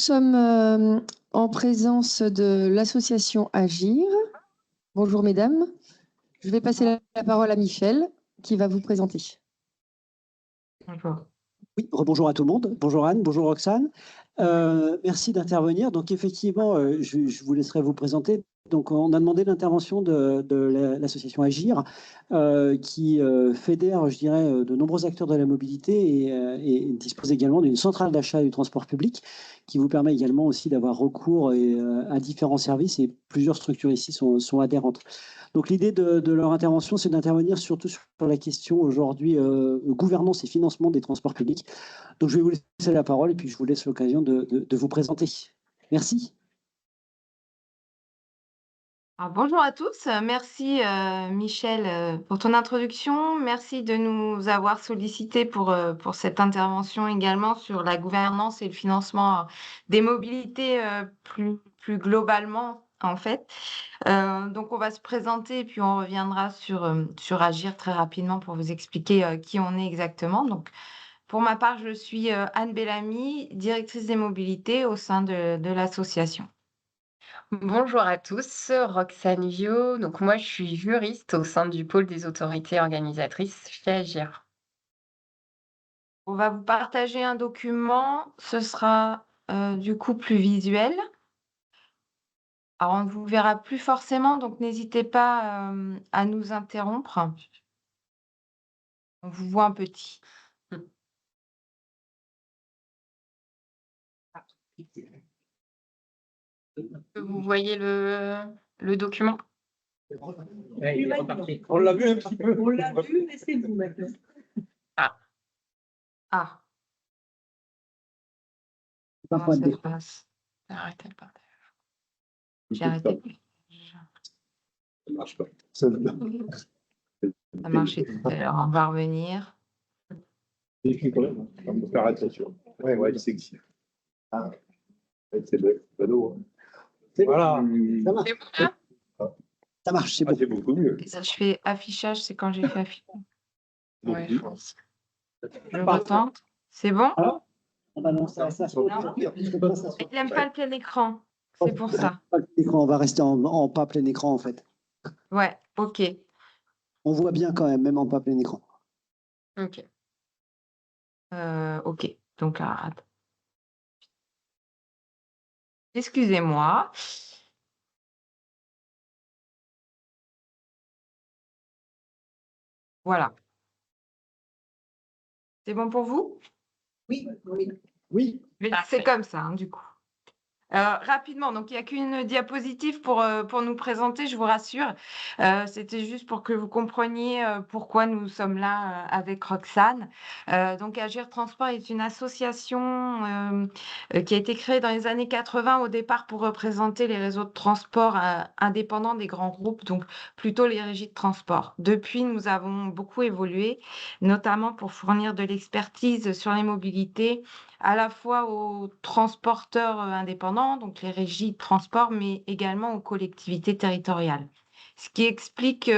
sommes en présence de l'association Agir. Bonjour mesdames. Je vais passer la parole à Michel qui va vous présenter. Bonjour. Oui, rebonjour à tout le monde. Bonjour Anne, bonjour Roxane. Merci d'intervenir. Donc effectivement, je vous laisserai vous présenter. Donc on a demandé l'intervention de l'association Agir, qui fédère, je dirais, de nombreux acteurs de la mobilité et dispose également d'une centrale d'achat du transport public qui vous permet également aussi d'avoir recours à différents services, et plusieurs structures ici sont adhérentes. Donc l'idée de leur intervention, c'est d'intervenir surtout sur la question aujourd'hui gouvernance et financement des transports publics. Donc je vais vous laisser la parole et puis je vous laisse l'occasion de vous présenter. Merci. Alors, bonjour à tous. Merci Michel pour ton introduction. Merci de nous avoir sollicités pour cette intervention également sur la gouvernance et le financement des mobilités plus globalement en fait. Donc on va se présenter et puis on reviendra sur Agir très rapidement pour vous expliquer qui on est exactement. Donc pour ma part, je suis Anne Bellamy, directrice des mobilités au sein de l'association. Bonjour à tous, Roxane Gio. Donc moi, je suis juriste au sein du pôle des autorités organisatrices chez Agir. On va vous partager un document, ce sera du coup plus visuel. Alors on ne vous verra plus forcément, donc n'hésitez pas à nous interrompre. On vous voit un petit. Vous voyez le document? On l'a vu un petit peu. On l'a vu, mais c'est vous maintenant. Ah, Comment comment ça se passe? Arrêtez le partage. J'ai arrêté. Ça marche pas. Ça marchait tout à l'heure, on va revenir. On peut faire attention. Ouais, il sexy. Ah. C'est le cadeau. Voilà. Ça marche. C'est bon là? Ça marche, c'est bon. C'est beaucoup mieux. Et ça, je fais affichage, c'est quand j'ai fait affichage. Ouais, je pense. Je retente. C'est bon? Ah bah non, ça saute. Non. Il n'aime pas le plein écran, c'est pour ça. Pas plein écran, on va rester en pas plein écran en fait. Ouais, ok. On voit bien quand même en pas plein écran. Ok. Ok, donc attends. Excusez-moi. Voilà. C'est bon pour vous? Oui, oui. Oui. C'est comme ça, hein, du coup. Rapidement, donc il n'y a qu'une diapositive pour nous présenter, je vous rassure. C'était juste pour que vous compreniez pourquoi nous sommes là avec Roxane. Donc Agir Transport est une association qui a été créée dans les années 80 au départ pour représenter les réseaux de transport indépendants des grands groupes, donc plutôt les régies de transport. Depuis, nous avons beaucoup évolué, notamment pour fournir de l'expertise sur les mobilités à la fois aux transporteurs indépendants, donc les régies de transport, mais également aux collectivités territoriales. Ce qui explique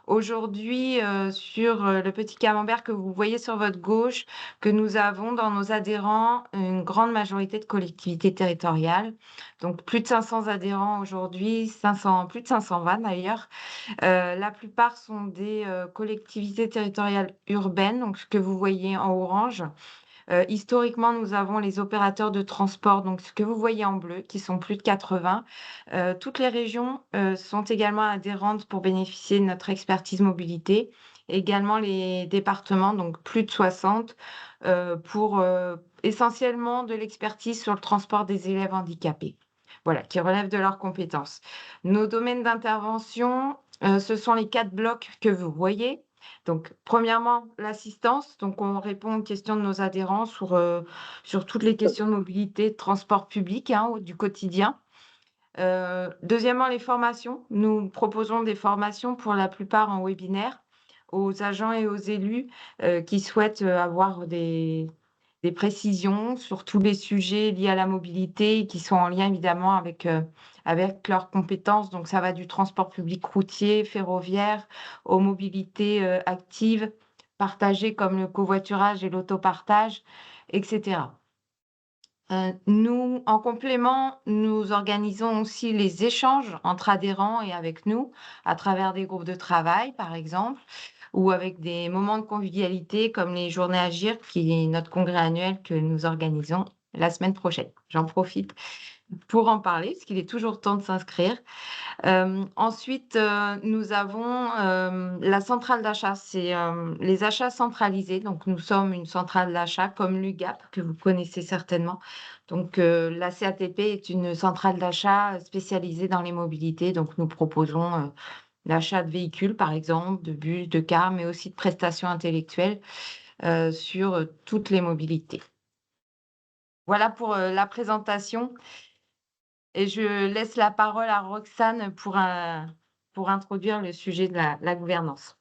aujourd'hui sur le petit camembert que vous voyez sur votre gauche, que nous avons dans nos adhérents une grande majorité de collectivités territoriales. Donc plus de 500 adhérents aujourd'hui, plus de 520 d'ailleurs. La plupart sont des collectivités territoriales urbaines, donc ce que vous voyez en orange. Historiquement, nous avons les opérateurs de transport, donc ce que vous voyez en bleu, qui sont plus de 80. Toutes les régions sont également adhérentes pour bénéficier de notre expertise mobilité. Également les départements, donc plus de 60, pour essentiellement de l'expertise sur le transport des élèves handicapés. Voilà, qui relèvent de leurs compétences. Nos domaines d'intervention, ce sont les 4 blocs que vous voyez. Donc, premièrement, l'assistance. Donc, on répond aux questions de nos adhérents sur toutes les questions de mobilité, de transport public du quotidien. Deuxièmement, les formations. Nous proposons des formations pour la plupart en webinaire aux agents et aux élus qui souhaitent avoir des précisions sur tous les sujets liés à la mobilité et qui sont en lien évidemment avec leurs compétences. Donc, ça va du transport public routier, ferroviaire, aux mobilités actives, partagées comme le covoiturage et l'autopartage, etc. Nous, en complément, nous organisons aussi les échanges entre adhérents et avec nous, à travers des groupes de travail, par exemple, ou avec des moments de convivialité comme les Journées Agir, qui est notre congrès annuel que nous organisons la semaine prochaine. J'en profite pour en parler, parce qu'il est toujours temps de s'inscrire. Ensuite, nous avons, la centrale d'achat. C'est, les achats centralisés. Donc nous sommes une centrale d'achat comme l'UGAP, que vous connaissez certainement. Donc, la CATP est une centrale d'achat spécialisée dans les mobilités. Donc nous proposons, l'achat de véhicules, par exemple, de bus, de cars, mais aussi de prestations intellectuelles, sur, toutes les mobilités. Voilà pour, la présentation. Et je laisse la parole à Roxane pour introduire le sujet de la gouvernance.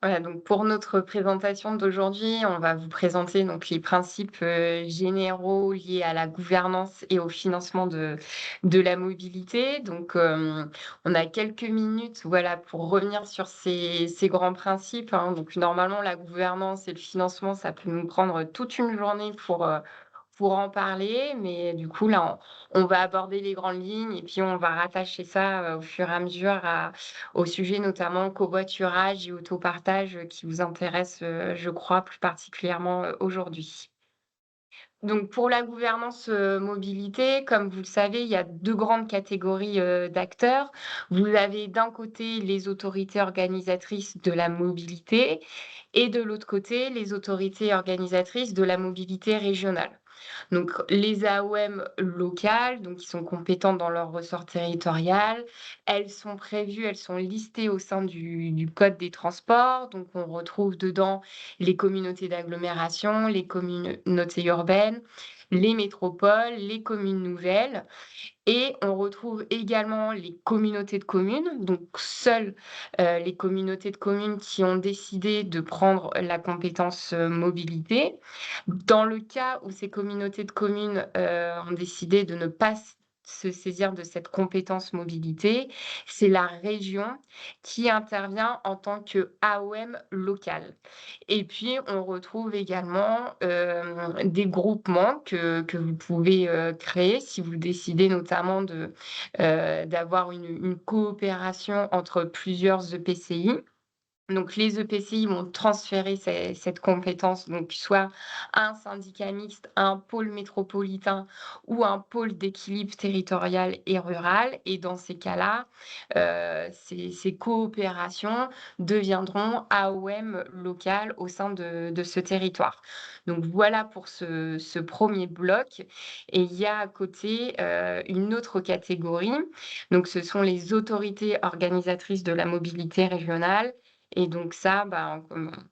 Voilà, donc pour notre présentation d'aujourd'hui, on va vous présenter donc les principes généraux liés à la gouvernance et au financement de la mobilité. Donc, on a quelques minutes, voilà, pour revenir sur ces grands principes, hein. Donc, normalement, la gouvernance et le financement, ça peut nous prendre toute une journée pour en parler, mais du coup, là, on va aborder les grandes lignes et puis on va rattacher ça au fur et à mesure au sujet notamment covoiturage et autopartage qui vous intéresse, je crois, plus particulièrement aujourd'hui. Donc pour la gouvernance mobilité, comme vous le savez, il y a deux grandes catégories d'acteurs. Vous avez d'un côté les autorités organisatrices de la mobilité et de l'autre côté les autorités organisatrices de la mobilité régionale. Donc les AOM locales, donc qui sont compétentes dans leur ressort territorial, elles sont prévues, elles sont listées au sein du code des transports. Donc on retrouve dedans les communautés d'agglomération, les communautés urbaines, les métropoles, les communes nouvelles. Et on retrouve également les communautés de communes, donc seules les communautés de communes qui ont décidé de prendre la compétence mobilité. Dans le cas où ces communautés de communes ont décidé de ne pas se saisir de cette compétence mobilité, c'est la région qui intervient en tant que AOM locale. Et puis, on retrouve également des groupements que vous pouvez créer si vous décidez notamment d'avoir une coopération entre plusieurs EPCI. Donc, les EPCI vont transférer cette compétence, donc soit à un syndicat mixte, à un pôle métropolitain ou un pôle d'équilibre territorial et rural. Et dans ces cas-là, ces coopérations deviendront AOM locales au sein de ce territoire. Donc, voilà pour ce premier bloc. Et il y a à côté une autre catégorie. Donc, ce sont les autorités organisatrices de la mobilité régionale. Et donc ça,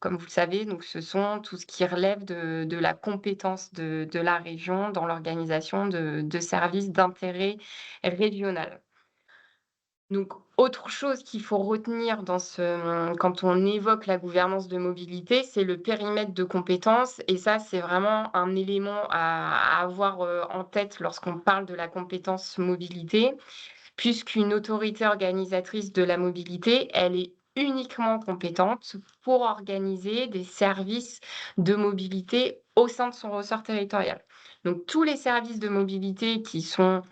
comme vous le savez, donc ce sont tout ce qui relève de la compétence de la région dans l'organisation de services d'intérêt régional. Donc autre chose qu'il faut retenir quand on évoque la gouvernance de mobilité, c'est le périmètre de compétences et ça, c'est vraiment un élément à avoir, en tête lorsqu'on parle de la compétence mobilité, puisqu'une autorité organisatrice de la mobilité, elle est uniquement compétente pour organiser des services de mobilité au sein de son ressort territorial. Donc tous les services de mobilité qui ont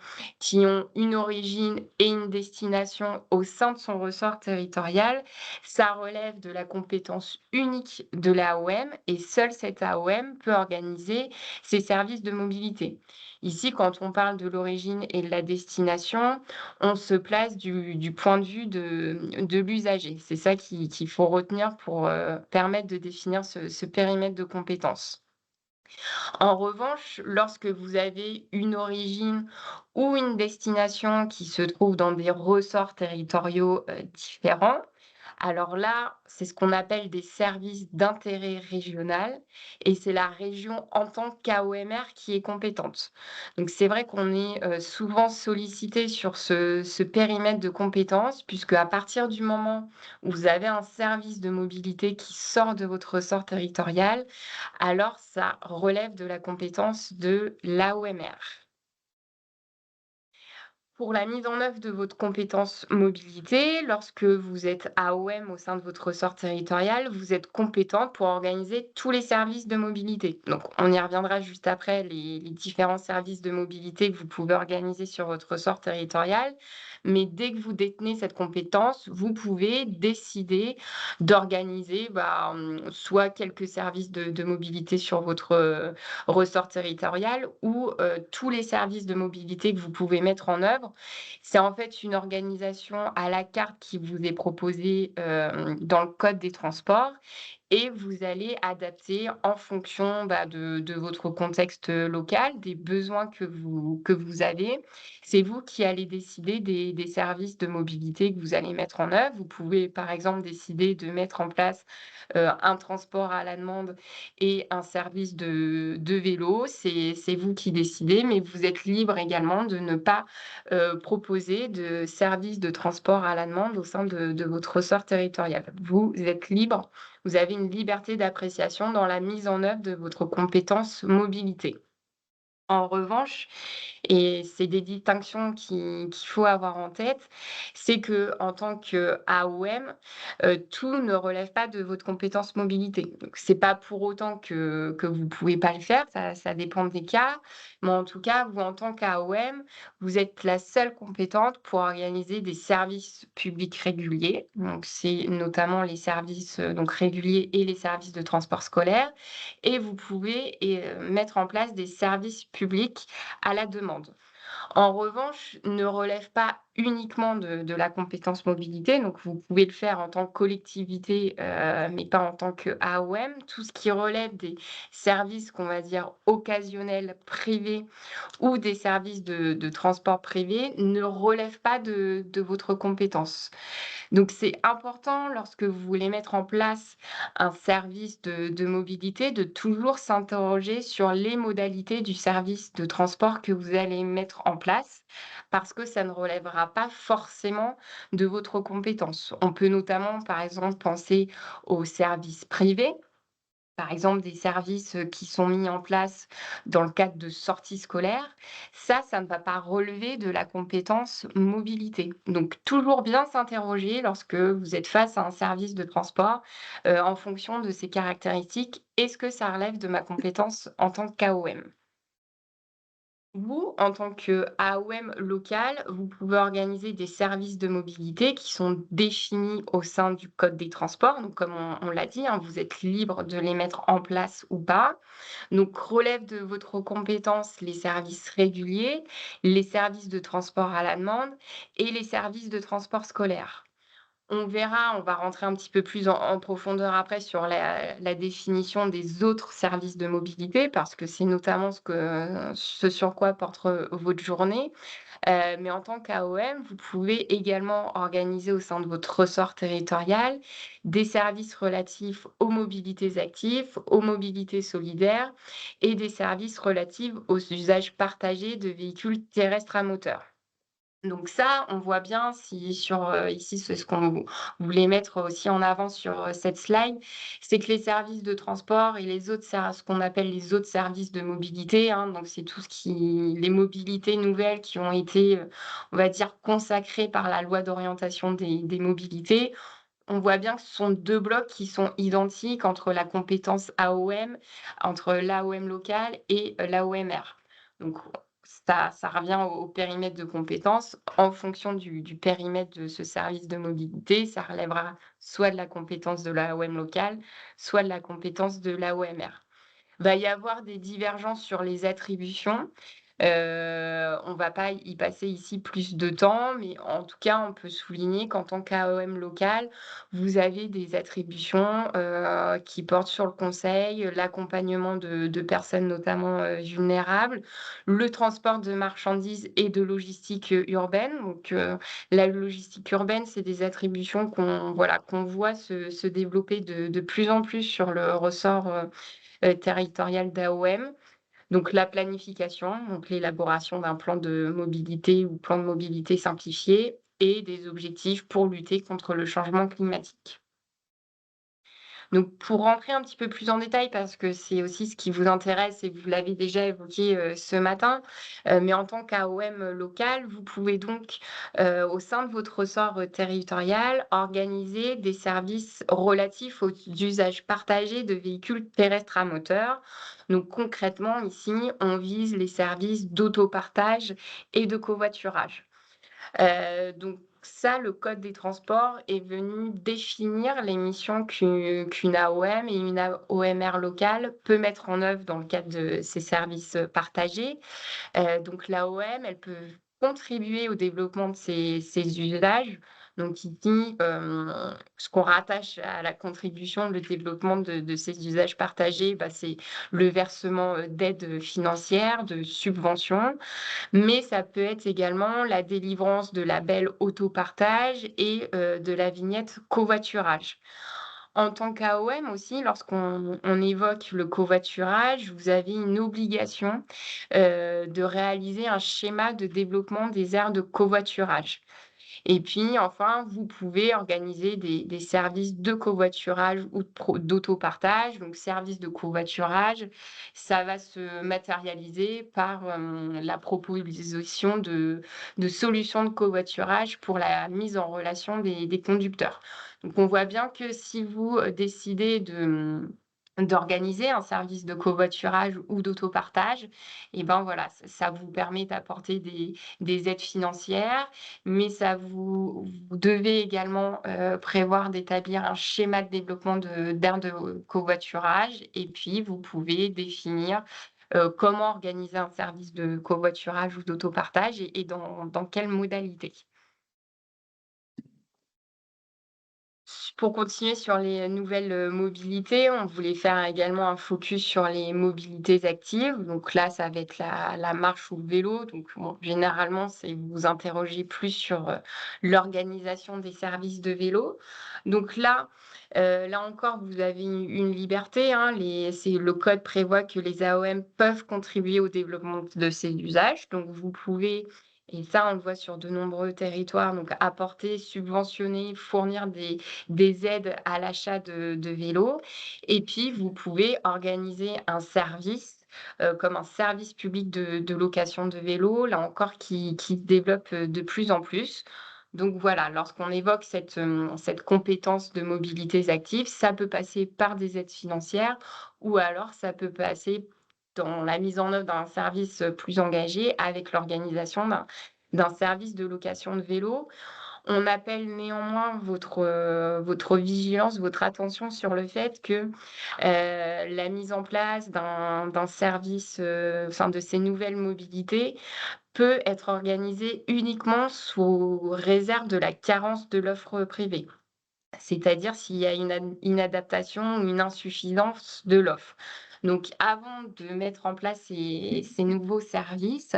une origine et une destination au sein de son ressort territorial, ça relève de la compétence unique de l'AOM et seule cette AOM peut organiser ces services de mobilité. Ici, quand on parle de l'origine et de la destination, on se place du point de vue de l'usager. C'est ça qu'il faut retenir pour permettre de définir ce périmètre de compétences. En revanche, lorsque vous avez une origine ou une destination qui se trouve dans des ressorts territoriaux différents, alors là, c'est ce qu'on appelle des services d'intérêt régional et c'est la région en tant qu'AOMR qui est compétente. Donc c'est vrai qu'on est souvent sollicité sur ce périmètre de compétences puisque à partir du moment où vous avez un service de mobilité qui sort de votre ressort territorial, alors ça relève de la compétence de l'AOMR. Pour la mise en œuvre de votre compétence mobilité, lorsque vous êtes AOM au sein de votre ressort territorial, vous êtes compétente pour organiser tous les services de mobilité. Donc, on y reviendra juste après, les différents services de mobilité que vous pouvez organiser sur votre ressort territorial. Mais dès que vous détenez cette compétence, vous pouvez décider d'organiser soit quelques services de mobilité sur votre ressort territorial ou tous les services de mobilité que vous pouvez mettre en œuvre. C'est en fait une organisation à la carte qui vous est proposée dans le code des transports et vous allez adapter en fonction de votre contexte local, des besoins que vous avez. C'est vous qui allez décider des services de mobilité que vous allez mettre en œuvre. Vous pouvez, par exemple, décider de mettre en place un transport à la demande et un service de vélo. C'est vous qui décidez, mais vous êtes libre également de ne pas proposer de service de transport à la demande au sein de votre ressort territorial. Vous êtes libre, vous avez une liberté d'appréciation dans la mise en œuvre de votre compétence mobilité. En revanche, et c'est des distinctions qu'il faut avoir en tête, c'est que en tant qu'AOM, tout ne relève pas de votre compétence mobilité. Donc c'est pas pour autant que vous pouvez pas le faire, ça dépend des cas. Mais en tout cas, vous, en tant qu'AOM, vous êtes la seule compétente pour organiser des services publics réguliers. Donc c'est notamment les services, donc réguliers et les services de transport scolaire. Et vous pouvez mettre en place des services publics à la demande. En revanche, ne relève pas uniquement de la compétence mobilité, donc vous pouvez le faire en tant que collectivité, mais pas en tant qu'AOM. Tout ce qui relève des services qu'on va dire occasionnels privés ou des services de transport privé ne relève pas de votre compétence. Donc c'est important lorsque vous voulez mettre en place un service de mobilité, de toujours s'interroger sur les modalités du service de transport que vous allez mettre en place, parce que ça ne relèvera pas forcément de votre compétence. On peut notamment, par exemple, penser aux services privés. Par exemple, des services, qui sont mis en place dans le cadre de sorties scolaires, ça ne va pas relever de la compétence mobilité. Donc toujours bien s'interroger lorsque vous êtes face à un service de transport, en fonction de ses caractéristiques. Est-ce que ça relève de ma compétence en tant qu'AOM? Vous, en tant qu'AOM local, vous pouvez organiser des services de mobilité qui sont définis au sein du code des transports. Donc, comme on l'a dit, hein, vous êtes libre de les mettre en place ou pas. Donc, relève de votre compétence les services réguliers, les services de transport à la demande et les services de transport scolaire. On verra, on va rentrer un petit peu plus en profondeur après sur la définition des autres services de mobilité, parce que c'est notamment ce sur quoi porte votre journée. Mais en tant qu'AOM, vous pouvez également organiser au sein de votre ressort territorial des services relatifs aux mobilités actives, aux mobilités solidaires et des services relatifs aux usages partagés de véhicules terrestres à moteur. Donc ça, on voit bien si sur, ici, c'est ce qu'on voulait mettre aussi en avant sur, cette slide, c'est que les services de transport et les autres ser ce qu'on appelle les autres services de mobilité, hein, donc c'est tout ce qui les mobilités nouvelles qui ont été, on va dire consacrées par la loi d'orientation des mobilités. On voit bien que ce sont 2 blocs qui sont identiques entre la compétence AOM, entre l'AOM local et l'AOMR. Donc ça revient au périmètre de compétences. En fonction du périmètre de ce service de mobilité, ça relèvera soit de la compétence de l'AOM locale, soit de la compétence de l'AOMR. Va y avoir des divergences sur les attributions. On va pas y passer ici plus de temps, mais en tout cas, on peut souligner qu'en tant qu'AOM local, vous avez des attributions, qui portent sur le conseil, l'accompagnement de personnes notamment, vulnérables, le transport de marchandises et de logistique, urbaine. Donc, la logistique urbaine, c'est des attributions qu'on voit se développer de plus en plus sur le ressort, territorial d'AOM. Donc la planification, donc l'élaboration d'un plan de mobilité ou plan de mobilité simplifié et des objectifs pour lutter contre le changement climatique. Donc pour rentrer un petit peu plus en détail, parce que c'est aussi ce qui vous intéresse et vous l'avez déjà évoqué, ce matin, mais en tant qu'AOM local, vous pouvez donc, au sein de votre ressort, territorial, organiser des services relatifs aux usages partagés de véhicules terrestres à moteur. Donc concrètement, ici, on vise les services d'autopartage et de covoiturage. Donc ça, le code des transports est venu définir les missions qu'une AOM et une OMR locale peut mettre en œuvre dans le cadre de ces services, partagés. Donc l'AOM, elle peut contribuer au développement de ces usages. Donc ici, ce qu'on rattache à la contribution, le développement de ces usages partagés, bah, c'est le versement, d'aides financières, de subventions, mais ça peut être également la délivrance de labels autopartage et de la vignette covoiturage. En tant qu'AOM aussi, lorsqu'on évoque le covoiturage, vous avez une obligation, de réaliser un schéma de développement des aires de covoiturage. Et puis enfin, vous pouvez organiser des services de covoiturage ou d'autopartage. Donc service de covoiturage, ça va se matérialiser par, la proposition de solutions de covoiturage pour la mise en relation des conducteurs. Donc on voit bien que si vous, décidez d'organiser un service de covoiturage ou d'autopartage, et ben voilà, ça vous permet d'apporter des aides financières, mais vous devez également, prévoir d'établir un schéma de développement d'aires de covoiturage et puis vous pouvez définir, comment organiser un service de covoiturage ou d'autopartage et dans quelle modalité. Pour continuer sur les nouvelles, mobilités, on voulait faire également un focus sur les mobilités actives. Donc là, ça va être la marche ou le vélo. Donc bon, généralement, c'est vous vous interrogez plus sur, l'organisation des services de vélo. Donc là encore, vous avez une liberté, hein. Le code prévoit que les AOM peuvent contribuer au développement de ces usages. Donc vous pouvez et ça, on le voit sur de nombreux territoires, donc apporter, subventionner, fournir des aides à l'achat de vélos. Et puis, vous pouvez organiser un service, comme un service public de location de vélos, là encore qui se développe, de plus en plus. Donc voilà, lorsqu'on évoque cette compétence de mobilités actives, ça peut passer par des aides financières ou alors ça peut passer dans la mise en œuvre d'un service, plus engagé avec l'organisation d'un service de location de vélos. On appelle néanmoins votre vigilance, votre attention sur le fait que, la mise en place d'un service, enfin de ces nouvelles mobilités peut être organisée uniquement sous réserve de la carence de l'offre privée. C'est-à-dire s'il y a une inadaptation ou une insuffisance de l'offre. Donc avant de mettre en place ces nouveaux services,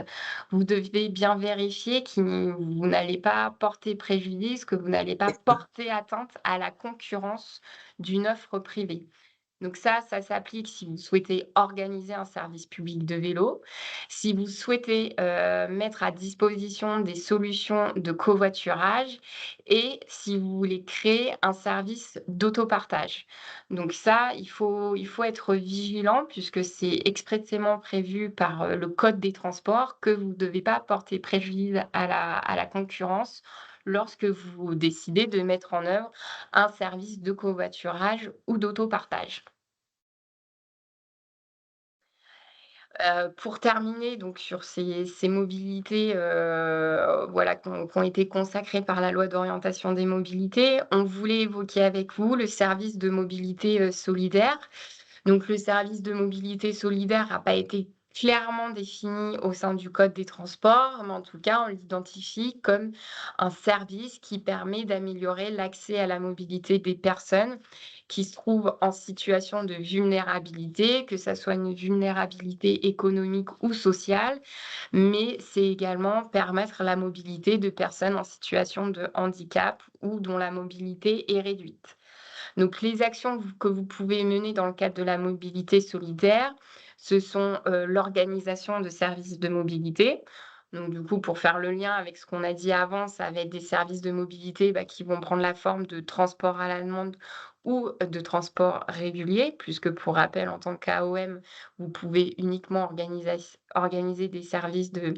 vous devez bien vérifier vous n'allez pas porter préjudice, que vous n'allez pas porter atteinte à la concurrence d'une offre privée. Donc ça s'applique si vous souhaitez organiser un service public de vélo, si vous souhaitez, mettre à disposition des solutions de covoiturage et si vous voulez créer un service d'autopartage. Donc ça, il faut être vigilant puisque c'est expressément prévu par, le code des transports que vous ne devez pas porter préjudice à la concurrence lorsque vous décidez de mettre en œuvre un service de covoiturage ou d'autopartage. Pour terminer donc sur ces mobilités, voilà, qui ont été consacrées par la loi d'orientation des mobilités, on voulait évoquer avec vous le service de mobilité, solidaire. Donc le service de mobilité solidaire n'a pas été clairement défini au sein du code des transports, mais en tout cas, on l'identifie comme un service qui permet d'améliorer l'accès à la mobilité des personnes qui se trouvent en situation de vulnérabilité, que ça soit une vulnérabilité économique ou sociale, mais c'est également permettre la mobilité de personnes en situation de handicap ou dont la mobilité est réduite. Donc les actions que vous pouvez mener dans le cadre de la mobilité solidaire, ce sont, l'organisation de services de mobilité. Donc du coup, pour faire le lien avec ce qu'on a dit avant, ça va être des services de mobilité qui vont prendre la forme de transport à la demande ou de transport régulier, puisque pour rappel, en tant qu'AOM, vous pouvez uniquement organiser des services de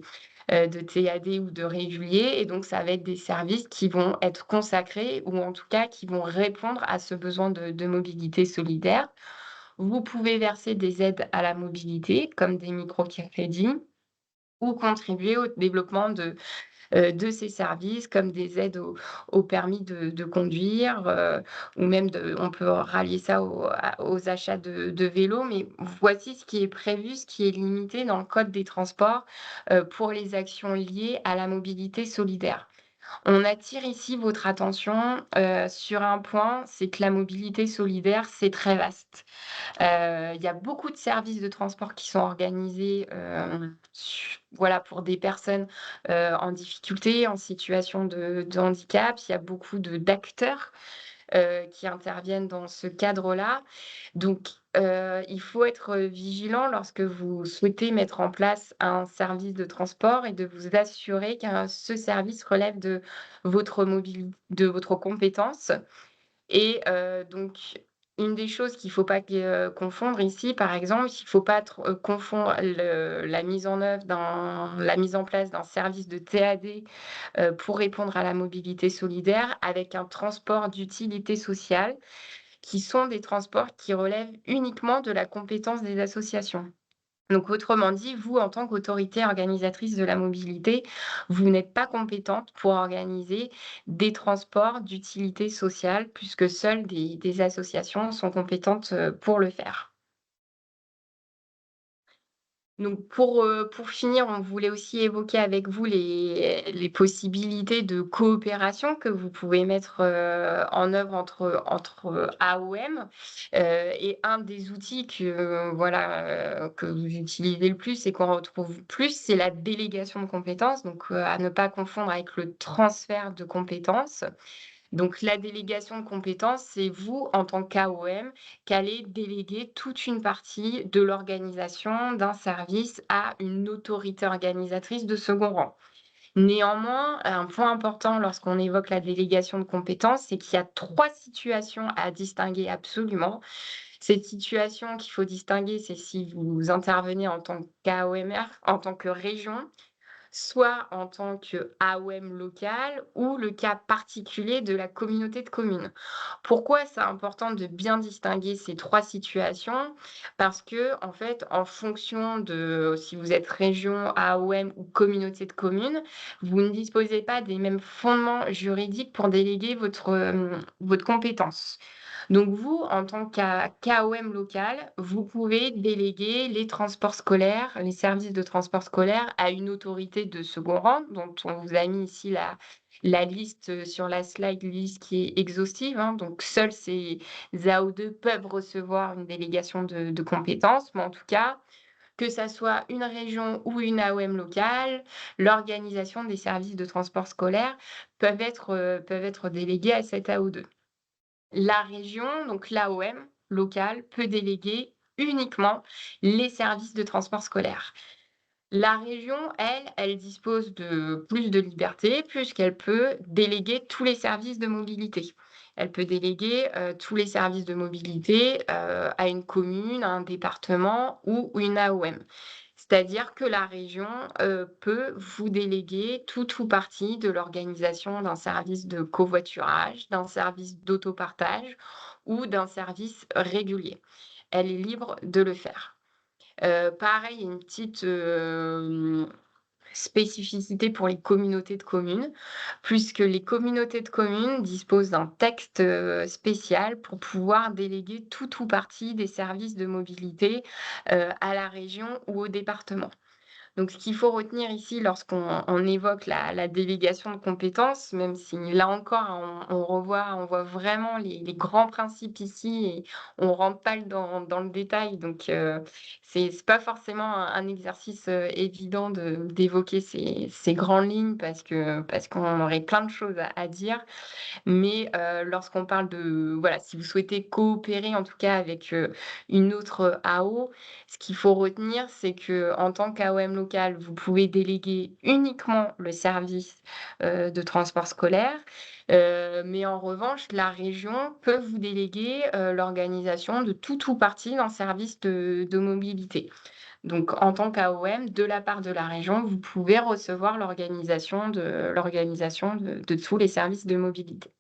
TAD ou de régulier. Et donc, ça va être des services qui vont être consacrés ou en tout cas qui vont répondre à ce besoin de mobilité solidaire. Vous pouvez verser des aides à la mobilité, comme des microcrédits, ou contribuer au développement de ces services, comme des aides au permis de conduire, ou même on peut rallier ça aux achats de vélos. Mais voici ce qui est prévu, ce qui est limité dans le code des transports pour les actions liées à la mobilité solidaire. On attire ici votre attention sur un point, c'est que la mobilité solidaire, c'est très vaste. Il y a beaucoup de services de transport qui sont organisés, voilà, pour des personnes, en difficulté, en situation de handicap. Il y a beaucoup d'acteurs, qui interviennent dans ce cadre-là. Donc, il faut être vigilant lorsque vous souhaitez mettre en place un service de transport et de vous assurer que ce service relève de de votre compétence. Et donc une des choses qu'il ne faut pas confondre ici, par exemple, il ne faut pas confondre la mise en place d'un service de TAD, pour répondre à la mobilité solidaire avec un transport d'utilité sociale, qui sont des transports qui relèvent uniquement de la compétence des associations. Donc autrement dit, vous, en tant qu'autorité organisatrice de la mobilité, vous n'êtes pas compétente pour organiser des transports d'utilité sociale, puisque seules des associations sont compétentes pour le faire. Donc pour finir, on voulait aussi évoquer avec vous les possibilités de coopération que vous pouvez mettre en œuvre entre AOM. Et un des outils que vous utilisez le plus et qu'on retrouve plus, c'est la délégation de compétences, donc à ne pas confondre avec le transfert de compétences. Donc la délégation de compétences, c'est vous, en tant qu'AOM, qui allez déléguer toute une partie de l'organisation d'un service à une autorité organisatrice de second rang. Néanmoins, un point important lorsqu'on évoque la délégation de compétences, c'est qu'il y a 3 situations à distinguer absolument. Cette situation qu'il faut distinguer, c'est si vous intervenez en tant qu'AOMR, en tant que région, soit en tant qu'AOM local ou le cas particulier de la communauté de communes. Pourquoi c'est important de bien distinguer ces 3 situations? Parce que en fait, en fonction de si vous êtes région, AOM ou communauté de communes, vous ne disposez pas des mêmes fondements juridiques pour déléguer votre compétence. Donc vous, en tant qu'AOM local, vous pouvez déléguer les transports scolaires, les services de transport scolaire à une autorité de second rang, dont on vous a mis ici la liste sur la slide list qui est exhaustive, hein. Donc seuls ces AO2 peuvent recevoir une délégation de compétences, mais en tout cas, que ça soit une région ou une AOM locale, l'organisation des services de transport scolaire peuvent être délégués à cette AO2. La région, donc l'AOM locale, peut déléguer uniquement les services de transport scolaire. La région, elle dispose de plus de liberté puisqu'elle peut déléguer tous les services de mobilité. Elle peut déléguer tous les services de mobilité à une commune, à un département ou une AOM. C'est-à-dire que la région peut vous déléguer tout ou partie de l'organisation d'un service de covoiturage, d'un service d'autopartage ou d'un service régulier. Elle est libre de le faire. Pareil, il y a une petite spécificité pour les communautés de communes, puisque les communautés de communes disposent d'un texte spécial pour pouvoir déléguer tout ou partie des services de mobilité à la région ou au département. Donc, ce qu'il faut retenir ici lorsqu'on évoque la délégation de compétences, même si là encore, on voit vraiment les grands principes ici et on rentre pas dans le détail. Donc, c'est pas forcément un exercice évident d'évoquer ces grandes lignes parce qu'on aurait plein de choses à dire. Mais lorsqu'on parle voilà, si vous souhaitez coopérer en tout cas avec une autre AO, ce qu'il faut retenir, c'est qu'en tant qu'AOM local, vous pouvez déléguer uniquement le service de transport scolaire. Mais en revanche, la région peut vous déléguer l'organisation de tout ou partie d'un service de mobilité. Donc, en tant qu'AOM, de la part de la région, vous pouvez recevoir l'organisation de tous les services de mobilité.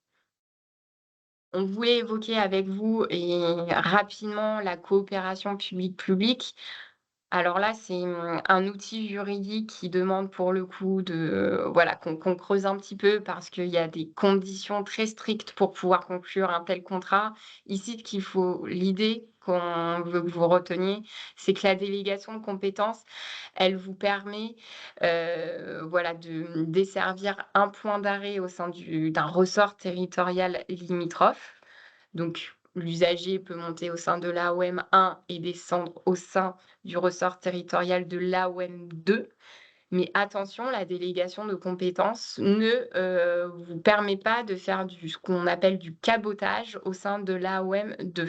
On voulait évoquer avec vous et rapidement la coopération public-public. Alors là, c'est un outil juridique qui demande pour le coup voilà, qu'on creuse un petit peu parce qu'il y a des conditions très strictes pour pouvoir conclure un tel contrat. Ici, l'idée qu'on veut que vous reteniez, c'est que la délégation de compétences, elle vous permet, voilà, de desservir un point d'arrêt au sein d'un ressort territorial limitrophe. Donc, l'usager peut monter au sein de l'AOM 1 et descendre au sein du ressort territorial de l'AOM 2. Mais attention, la délégation de compétences ne vous permet pas de faire ce qu'on appelle du cabotage au sein de l'AOM 2.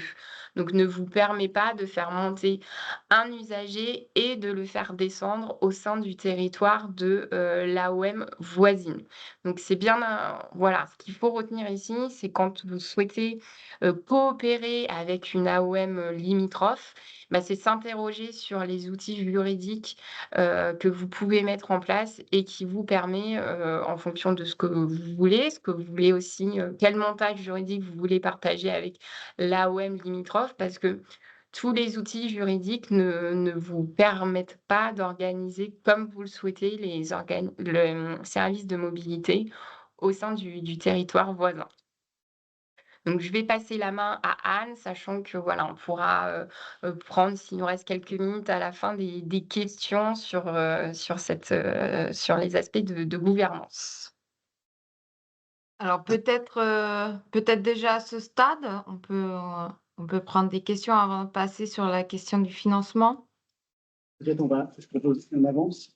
Donc, ne vous permet pas de faire monter un usager et de le faire descendre au sein du territoire de l'AOM voisine. Donc, c'est bien, voilà, ce qu'il faut retenir ici, c'est quand vous souhaitez coopérer avec une AOM limitrophe, c'est s'interroger sur les outils juridiques que vous pouvez mettre en place et qui vous permet, en fonction de ce que vous voulez aussi, quel montage juridique vous voulez partager avec l'AOM limitrophe, parce que tous les outils juridiques ne vous permettent pas d'organiser comme vous le souhaitez le service de mobilité au sein du territoire voisin. Donc, je vais passer la main à Anne, sachant que voilà, on pourra prendre, s'il nous reste quelques minutes à la fin, des questions sur les aspects de gouvernance. Alors peut-être déjà à ce stade, on peut prendre des questions avant de passer sur la question du financement. Peut-être je propose qu'on avance.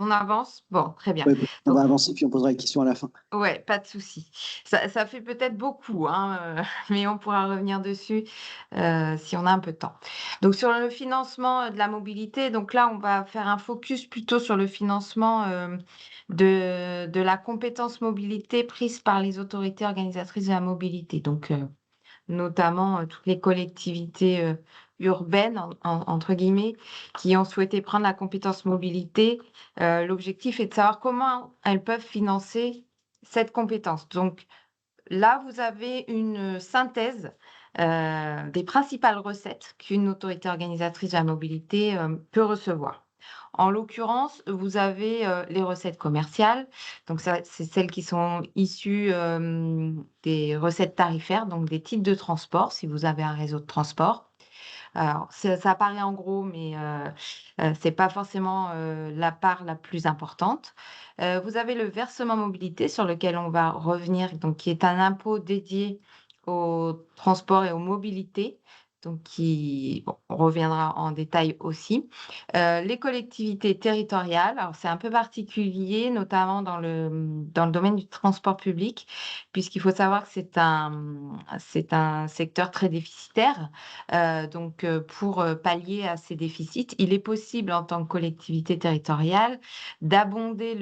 On avance? Bon, très bien. Ouais, on va Donc avancer, puis on posera les questions à la fin. ouais, pas de souci. Ça fait peut-être beaucoup, hein, mais on pourra revenir dessus, si on a un peu de temps. Donc sur le financement, de la mobilité, donc là, on va faire un focus plutôt sur le financement, de la compétence mobilité prise par les autorités organisatrices de la mobilité. Donc, notamment, toutes les collectivités, urbaines entre guillemets, qui ont souhaité prendre la compétence mobilité. L'objectif est de savoir comment elles peuvent financer cette compétence. Donc là, vous avez une synthèse, des principales recettes qu'une autorité organisatrice de la mobilité, peut recevoir. En l'occurrence, vous avez, les recettes commerciales, donc ça, c'est celles qui sont issues, des recettes tarifaires, donc des titres de transport, si vous avez un réseau de transport. Alors ça paraît en gros, mais c'est pas forcément, la part la plus importante. Vous avez le versement mobilité sur lequel on va revenir, donc qui est un impôt dédié au transport et aux mobilités, donc on reviendra en détail aussi. Les collectivités territoriales, alors c'est un peu particulier, notamment dans le domaine du transport public, puisqu'il faut savoir que c'est un secteur très déficitaire. Donc, pour pallier à ces déficits, il est possible en tant que collectivité territoriale d'abonder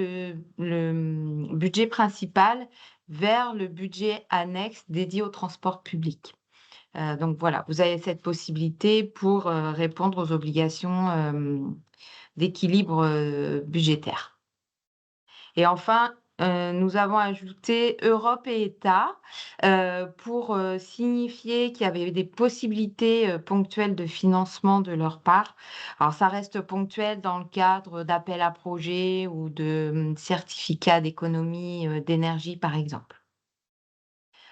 le budget principal vers le budget annexe dédié au transport public. Donc voilà, vous avez cette possibilité pour répondre aux obligations d'équilibre budgétaire. Et enfin, nous avons ajouté Europe et État pour signifier qu'il y avait des possibilités ponctuelles de financement de leur part. Alors, ça reste ponctuel dans le cadre d'appels à projets ou de certificats d'économie d'énergie, par exemple.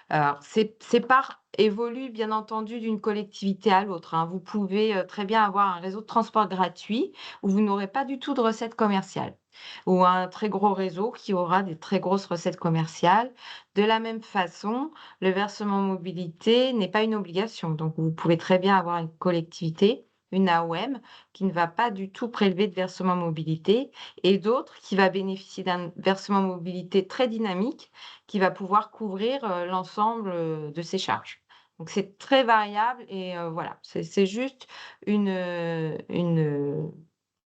Alors, ces parts évoluent bien entendu d'une collectivité à l'autre, hein. Vous pouvez très bien avoir un réseau de transport gratuit où vous n'aurez pas du tout de recettes commerciales, ou un très gros réseau qui aura des très grosses recettes commerciales. De la même façon, le versement mobilité n'est pas une obligation. Donc, vous pouvez très bien avoir une collectivité, une AOM, qui ne va pas du tout prélever de versement mobilité, et d'autres qui va bénéficier d'un versement mobilité très dynamique qui va pouvoir couvrir, l'ensemble, de ses charges. Donc c'est très variable et voilà, c'est juste une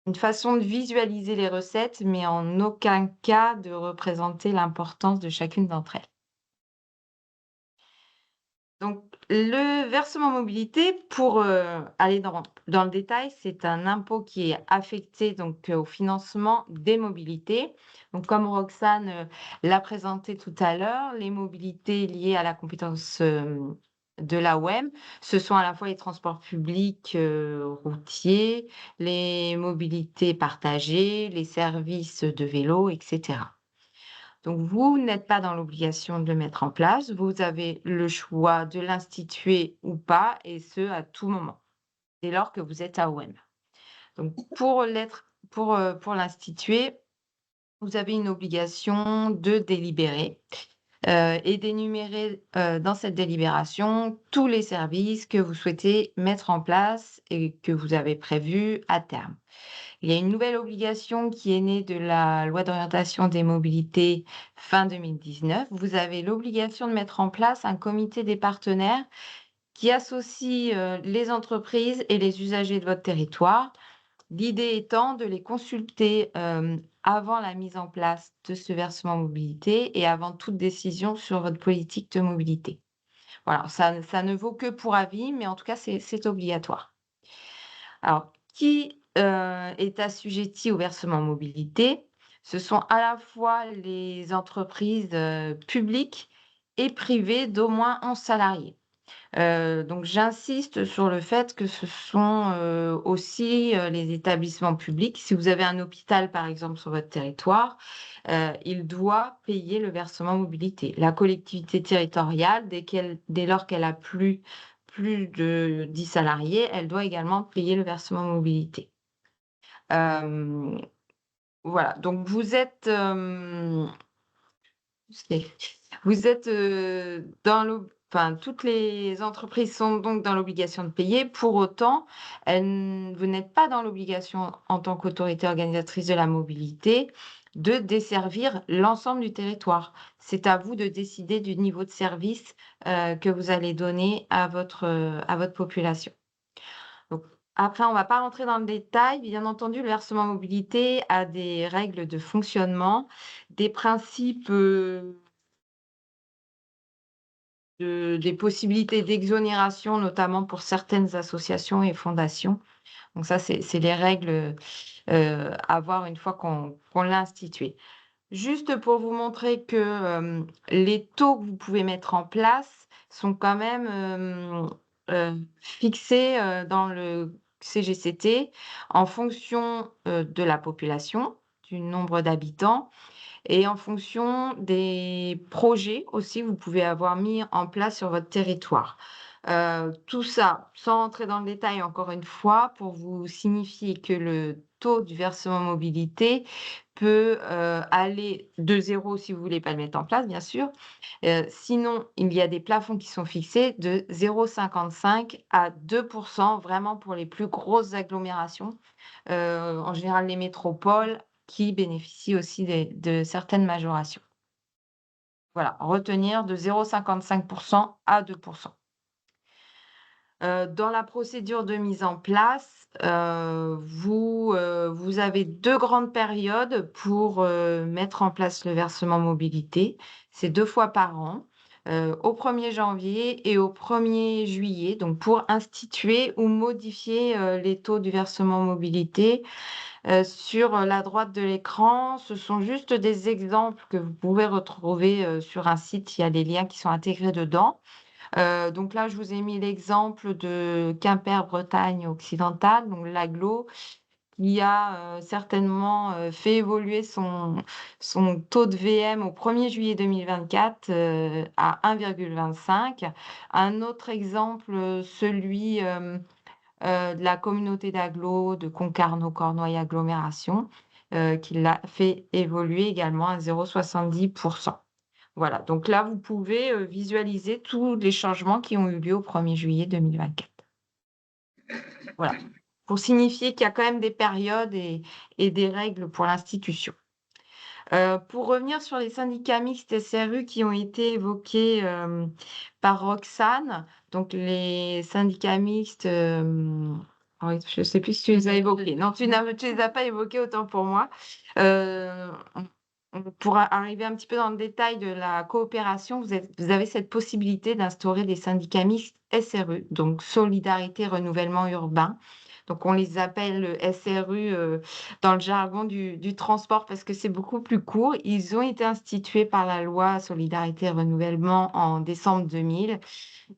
une façon de visualiser les recettes, mais en aucun cas de représenter l'importance de chacune d'entre elles. Donc, le versement mobilité, pour aller dans le détail, c'est un impôt qui est affecté donc, au financement des mobilités. Donc, comme Roxane l'a présenté tout à l'heure, les mobilités liées à la compétence de l'AOM, ce sont à la fois les transports publics routiers, les mobilités partagées, les services de vélo, etc. Donc, vous n'êtes pas dans l'obligation de le mettre en place. Vous avez le choix de l'instituer ou pas, et ce, à tout moment, dès lors que vous êtes AOM. Donc, pour l'instituer, vous avez une obligation de délibérer et d'énumérer dans cette délibération tous les services que vous souhaitez mettre en place et que vous avez prévus à terme. Il y a une nouvelle obligation qui est née de la loi d'orientation des mobilités fin 2019. Vous avez l'obligation de mettre en place un comité des partenaires qui associe les entreprises et les usagers de votre territoire. L'idée étant de les consulter avant la mise en place de ce versement mobilité et avant toute décision sur votre politique de mobilité. Voilà, ça ne vaut que pour avis, mais en tout cas, c'est obligatoire. Alors, qui est assujetti au versement mobilité? Ce sont à la fois les entreprises publiques et privées d'au moins 11 salariés. Donc, j'insiste sur le fait que ce sont aussi les établissements publics. Si vous avez un hôpital, par exemple, sur votre territoire, il doit payer le versement mobilité. La collectivité territoriale, dès lors qu'elle a plus de 10 salariés, elle doit également payer le versement mobilité. Voilà, donc vous êtes toutes les entreprises sont donc dans l'obligation de payer. Pour autant, vous n'êtes pas dans l'obligation, en tant qu'autorité organisatrice de la mobilité, de desservir l'ensemble du territoire. C'est à vous de décider du niveau de service que vous allez donner à votre population. Donc, après, on ne va pas rentrer dans le détail. Bien entendu, le versement mobilité a des règles de fonctionnement, des principes des possibilités d'exonération, notamment pour certaines associations et fondations. Donc ça, c'est les règles à voir une fois qu'on l'a institué. Juste pour vous montrer que les taux que vous pouvez mettre en place sont quand même fixés dans le CGCT en fonction de la population, du nombre d'habitants, et en fonction des projets aussi que vous pouvez avoir mis en place sur votre territoire. Tout ça, sans entrer dans le détail encore une fois, pour vous signifier que le taux du versement mobilité peut aller de 0 si vous voulez pas le mettre en place, bien sûr. Sinon, il y a des plafonds qui sont fixés de 0,55 à 2%, vraiment pour les plus grosses agglomérations. En général, les métropoles qui bénéficient aussi de certaines majorations. Voilà, retenir de 0,55% à 2%. Dans la procédure de mise en place, vous avez 2 grandes périodes pour mettre en place le versement mobilité. C'est 2 fois par an, au 1er janvier et au 1er juillet, donc pour instituer ou modifier les taux du versement mobilité. Sur la droite de l'écran, ce sont juste des exemples que vous pouvez retrouver sur un site. Il y a des liens qui sont intégrés dedans. Donc là, je vous ai mis l'exemple de Quimper, Bretagne occidentale, donc l'agglo, qui a certainement fait évoluer son taux de VM au 1er juillet 2024 à 1,25. Un autre exemple, celui de la communauté d'agglo de Concarneau-Cornouailles agglomération, qui l'a fait évoluer également à 0,70%. Voilà, donc là, vous pouvez visualiser tous les changements qui ont eu lieu au 1er juillet 2024. Voilà, pour signifier qu'il y a quand même des périodes et des règles pour l'institution. Pour revenir sur les syndicats mixtes SRU qui ont été évoqués par Roxane, donc les syndicats mixtes Oui, je ne sais plus si tu les as évoqués. Non, tu les as pas évoqués, autant pour moi. Pour arriver un petit peu dans le détail de la coopération, vous avez cette possibilité d'instaurer des syndicats mixtes SRU, donc Solidarité Renouvellement Urbain. Donc on les appelle SRU dans le jargon du transport parce que c'est beaucoup plus court. Ils ont été institués par la loi Solidarité et Renouvellement en décembre 2000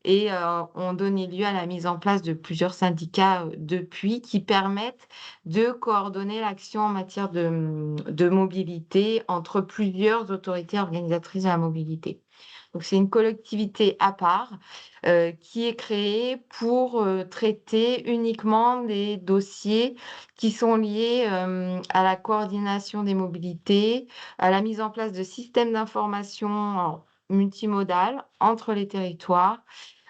et ont donné lieu à la mise en place de plusieurs syndicats depuis qui permettent de coordonner l'action en matière de mobilité entre plusieurs autorités organisatrices de la mobilité. Donc, c'est une collectivité à part qui est créée pour traiter uniquement des dossiers qui sont liés à la coordination des mobilités, à la mise en place de systèmes d'information multimodales entre les territoires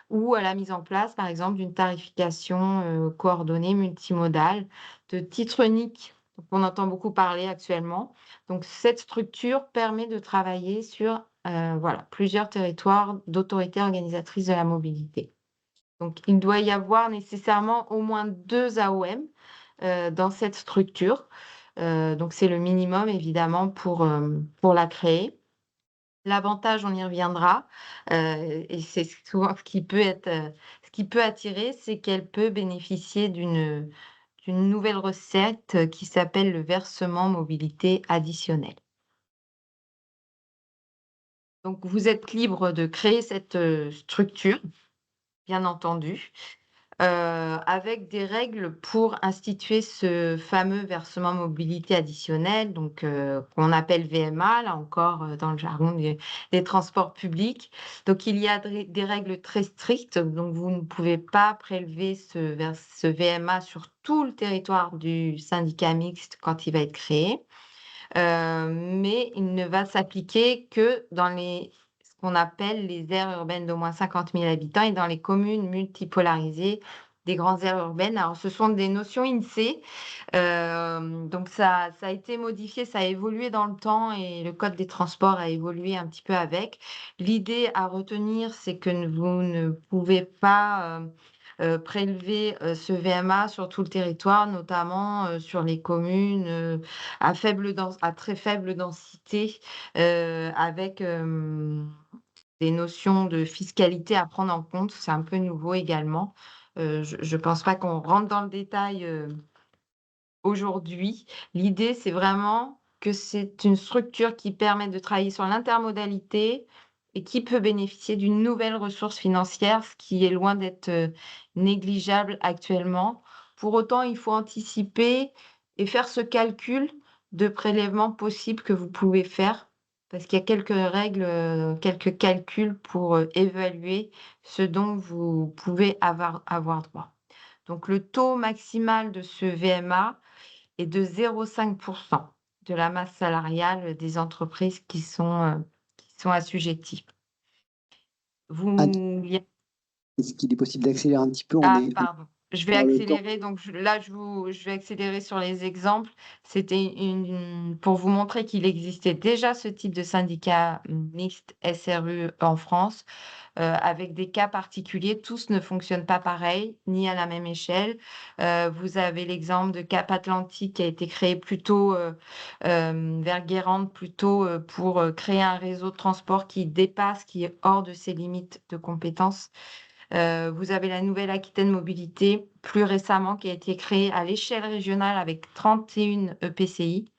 ou à la mise en place, par exemple, d'une tarification coordonnée multimodale de titres uniques, dont on entend beaucoup parler actuellement. Donc, cette structure permet de travailler sur voilà, plusieurs territoires d'autorités organisatrices de la mobilité. Donc, il doit y avoir nécessairement au moins 2 AOM dans cette structure. Donc, c'est le minimum, évidemment, pour la créer. L'avantage, on y reviendra, et c'est souvent ce qui peut attirer, c'est qu'elle peut bénéficier d'une nouvelle recette qui s'appelle le versement mobilité additionnel. Donc vous êtes libre de créer cette, structure, bien entendu. Avec des règles pour instituer ce fameux versement mobilité additionnel, donc qu'on appelle VMA, là encore, dans le jargon des transports publics. Donc il y a des règles très strictes, donc vous ne pouvez pas prélever ce VMA sur tout le territoire du syndicat mixte quand il va être créé. Mais il ne va s'appliquer que dans ce qu'on appelle les aires urbaines d'au moins 50 000 habitants et dans les communes multipolarisées des grandes aires urbaines. Alors, ce sont des notions INSEE, donc ça a été modifié, ça a évolué dans le temps et le code des transports a évolué un petit peu avec. L'idée à retenir, c'est que vous ne pouvez pas prélever ce VMA sur tout le territoire, notamment sur les communes à très faible densité, avec des notions de fiscalité à prendre en compte. C'est un peu nouveau également. Je pense pas qu'on rentre dans le détail aujourd'hui. L'idée, c'est vraiment que c'est une structure qui permet de travailler sur l'intermodalité et qui peut bénéficier d'une nouvelle ressource financière, ce qui est loin d'être négligeable actuellement. Pour autant, il faut anticiper et faire ce calcul de prélèvements possibles que vous pouvez faire, parce qu'il y a quelques règles, quelques calculs pour évaluer ce dont vous pouvez avoir droit. Donc, le taux maximal de ce VMA est de 0,5% de la masse salariale des entreprises qui sont assujetties. Anne, est-ce qu'il est possible d'accélérer un petit peu? Pardon. Je vais dans le temps. accélérer, donc je vais accélérer sur les exemples. C'était pour vous montrer qu'il existait déjà ce type de syndicat mixte SRU en France, avec des cas particuliers. Tous ne fonctionnent pas pareil, ni à la même échelle. Vous avez l'exemple de Cap Atlantique qui a été créé plutôt vers Guérande, plutôt pour créer un réseau de transport qui est hors de ses limites de compétences. Vous avez la Nouvelle-Aquitaine Mobilité, plus récemment, qui a été créée à l'échelle régionale avec 31 EPCI.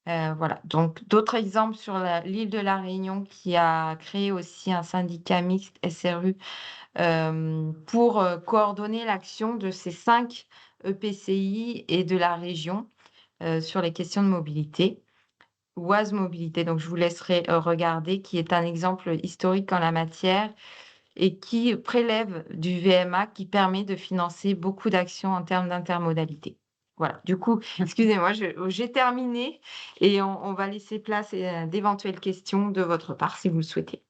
Voilà, donc d'autres exemples sur l'île de la Réunion qui a créé aussi un syndicat mixte SRU pour coordonner l'action de ces 5 EPCI et de la région sur les questions de mobilité. Oise Mobilité, donc je vous laisserai regarder, qui est un exemple historique en la matière et qui prélève du VMA qui permet de financer beaucoup d'actions en termes d'intermodalité. Voilà, du coup, excusez-moi, j'ai terminé et on va laisser place à d'éventuelles questions de votre part si vous le souhaitez.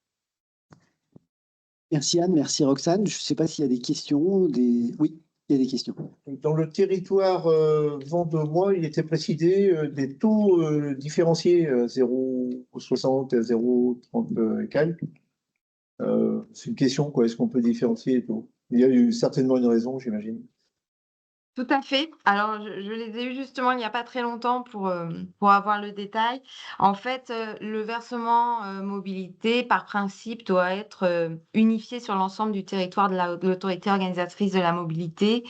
Merci Anne, merci Roxane. Je ne sais pas s'il y a des questions. Oui, il y a des questions. Dans le territoire vendômois, il était précisé des taux différenciés 0,60 et 0,30 et quelques. C'est une question, quoi. Est-ce qu'on peut différencier les taux? Il y a eu certainement une raison, j'imagine. Tout à fait. Alors, je les ai eus justement il n'y a pas très longtemps pour avoir le détail. En fait, le versement, mobilité, par principe, doit être, unifié sur l'ensemble du territoire de l'autorité organisatrice de la mobilité.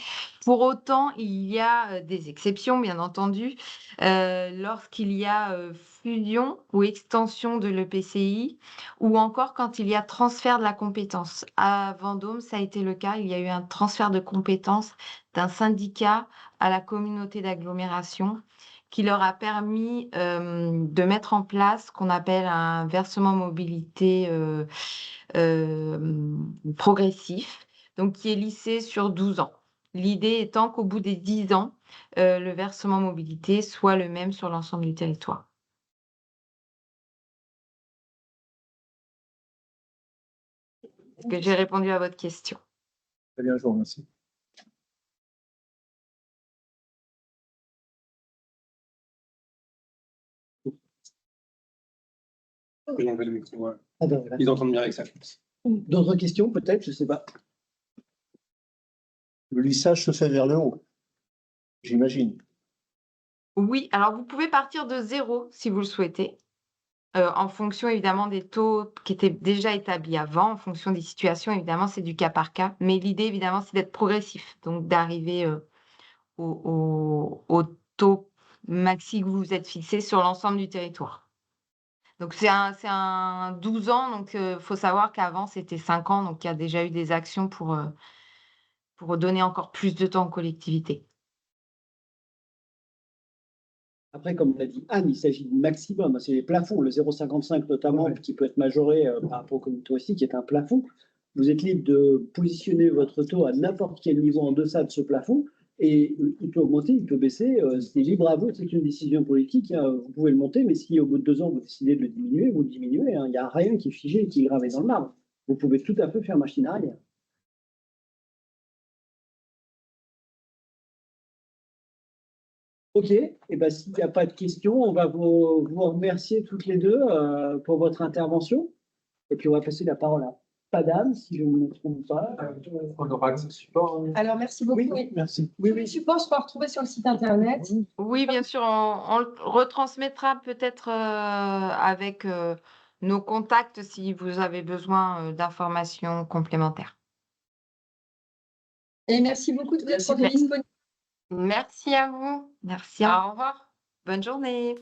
Pour autant, il y a, des exceptions, bien entendu, lorsqu'il y a, fusion ou extension de l'EPCI ou encore quand il y a transfert de la compétence. À Vendôme, ça a été le cas, il y a eu un transfert de compétences d'un syndicat à la communauté d'agglomération qui leur a permis de mettre en place ce qu'on appelle un versement mobilité progressif, donc qui est lissé sur 12 ans. L'idée étant qu'au bout des 10 ans, le versement mobilité soit le même sur l'ensemble du territoire. Est-ce que j'ai répondu à votre question? Très bien, je vous remercie. Je vais enlever le micro, ouais. Ah ben voilà. Ils entendent bien avec ça. D'autres questions, peut-être, je ne sais pas. Le lissage se fait vers le haut, j'imagine. Oui, alors vous pouvez partir de 0 si vous le souhaitez, en fonction évidemment des taux qui étaient déjà établis avant, en fonction des situations évidemment, c'est du cas par cas. Mais l'idée évidemment, c'est d'être progressif, donc d'arriver, au taux maxi que vous vous êtes fixé sur l'ensemble du territoire. Donc c'est un 12 ans, donc faut savoir qu'avant c'était 5 ans, donc il y a déjà eu des actions pour donner encore plus de temps aux collectivités. Après, comme l'a dit Anne, il s'agit du maximum, c'est les plafonds, le 0,55 notamment, Ouais. qui peut être majoré par rapport au comité touristique, qui est un plafond. Vous êtes libre de positionner votre taux à n'importe quel niveau en deçà de ce plafond, et il peut augmenter, il peut baisser, c'est libre à vous, c'est une décision politique, hein, vous pouvez le monter, mais si au bout de 2 ans, vous décidez de le diminuer, vous le diminuez, hein, il n'y a rien qui est figé et qui est gravé dans le marbre. Vous pouvez tout à fait faire machine arrière. Ok, et ben, s'il n'y a pas de questions, on va vous remercier toutes les deux pour votre intervention. Et puis on va passer la parole à Padam, si je ne me trompe pas. On aura accès au support. Alors, merci beaucoup. Oui, Merci. Oui, Tous les oui. supports sont à retrouver sur le site internet. Oui, bien sûr, on le retransmettra peut-être, avec, nos contacts si vous avez besoin, d'informations complémentaires. Et merci beaucoup de votre Super. disponibilité. Merci à vous. Merci à vous. Au revoir. Bonne journée.